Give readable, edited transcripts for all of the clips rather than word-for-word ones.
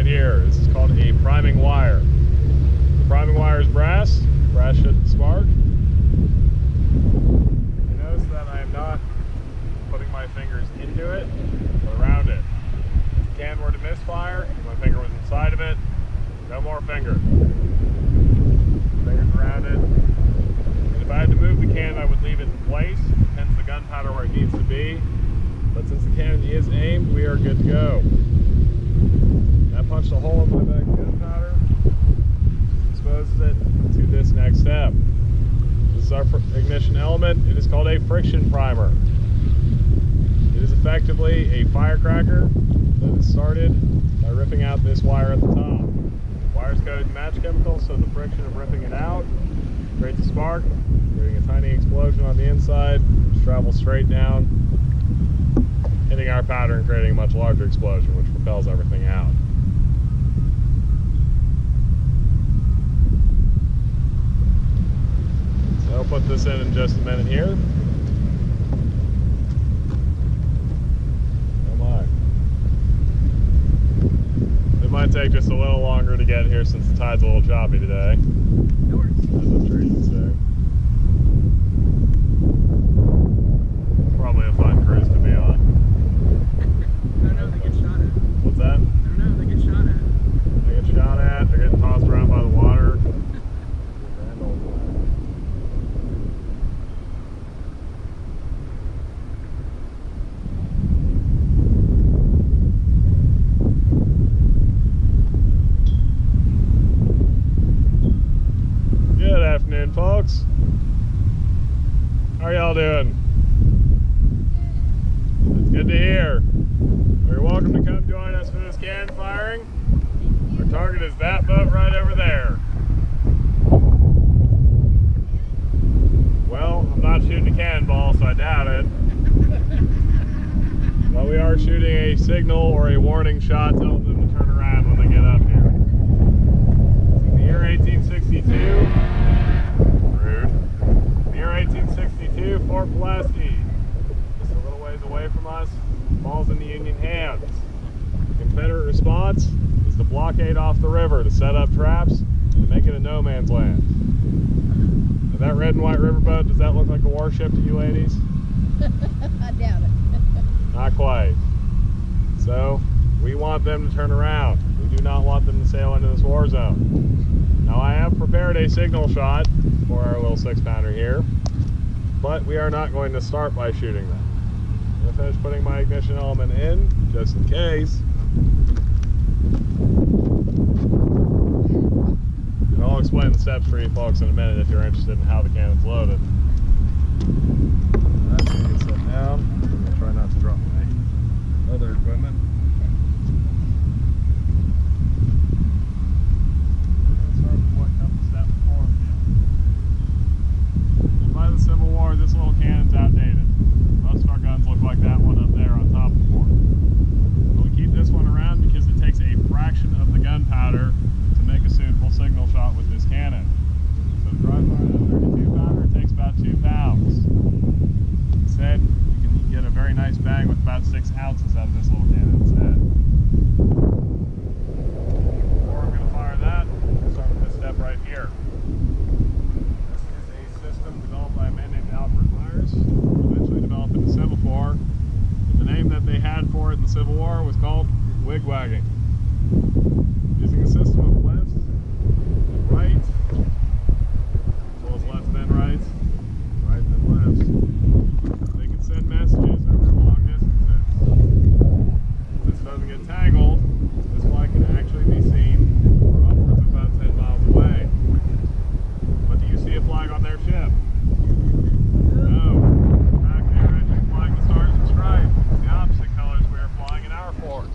right here. This is called a priming wire. The priming wire is brass. Brass shouldn't spark. You notice that I am not putting my fingers into it, but around it. If the can were to misfire, my finger was inside of it, no more finger. Fingers around it. And if I had to move the can, I would leave it in place, hence the gunpowder where it needs to be. But since the cannon is aimed, we are good to go. That punched a hole in my bag of gunpowder, exposes it to this next step. This is our ignition element. It is called a friction primer. It is effectively a firecracker that is started by ripping out this wire at the top. The wire is coated in match chemical, so the friction of ripping it out creates a spark, creating a tiny explosion on the inside, which travels straight down, hitting our powder and creating a much larger explosion, which propels everything out. So I'll put this in just a minute here. Oh my. It might take just a little longer to get here since the tide's a little choppy today. No worries. As the trees would say. It's probably a fun cruise to be on. I don't know, they get shot at. What's that? I don't know, they get shot at. They get shot at, they're getting tossed around by the water. Good afternoon, folks. How are y'all doing? It's good to hear. You're welcome to come join us for this can firing. Our target is that boat right over there. Well, I'm not shooting a cannonball, so I doubt it. But we are shooting a signal or a warning shot telling them to turn around when they get up here. In the year 1862, rude. In the year 1862, Fort Pulaski, just a little ways away from us, falls into Union hands. The Confederate response is to blockade off the river to set up traps and to make it a no man's land. Now that red and white riverboat, does that look like a warship to you ladies? I doubt it. Not quite. So we want them to turn around. We do not want them to sail into this war zone. Now I have prepared a signal shot for our little 6-pounder here, but we are not going to start by shooting them. I'm going to finish putting my ignition element in, just in case. And I'll explain the steps for you folks in a minute if you're interested in how the cannon's loaded. That's going to get set down. I'm going to try not to drop my other equipment. We're going to start with what comes a step before the by the Civil War, this little cannon's outdated. Most of our guns look like that one up there on top of the fort. But we keep this one around because it takes a fraction of the gunpowder to make a suitable signal shot with this cannon. So to dry fire that 32 pounder takes about 2 pounds. Instead, you can get a very nice bang with about 6 ounces out of this little cannon instead. Before I'm going to fire that, I'm going to start with this step right here. This is a system developed by a man named Alfred Myers, eventually developed in the Civil War. But the name that they had for it in the Civil War was called wigwagging. Using a system of lefts and rights, as well as left then rights, right then lefts, they can send messages over long distances. If this doesn't get tangled, this flag can actually be seen for upwards of about 10 miles away. But do you see a flag on their ship? No. In fact, they are actually flying the stars and stripes, the opposite colors we are flying in our fort.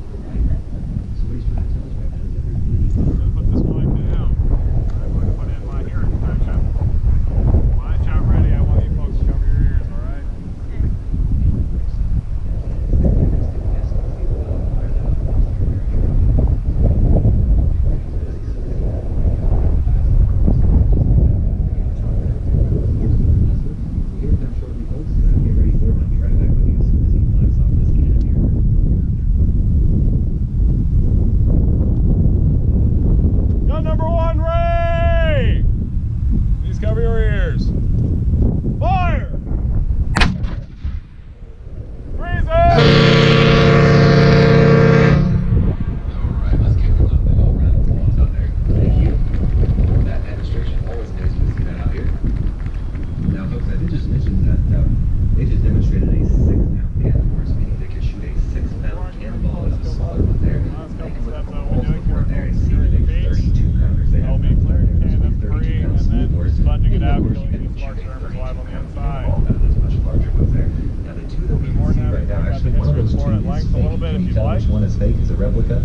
bit Can if you you'd tell like. which one is fake as a replica?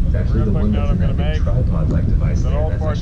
It's actually Real the quick one note that's I'm in that gonna big make. tripod-like device Then there. all That's part actually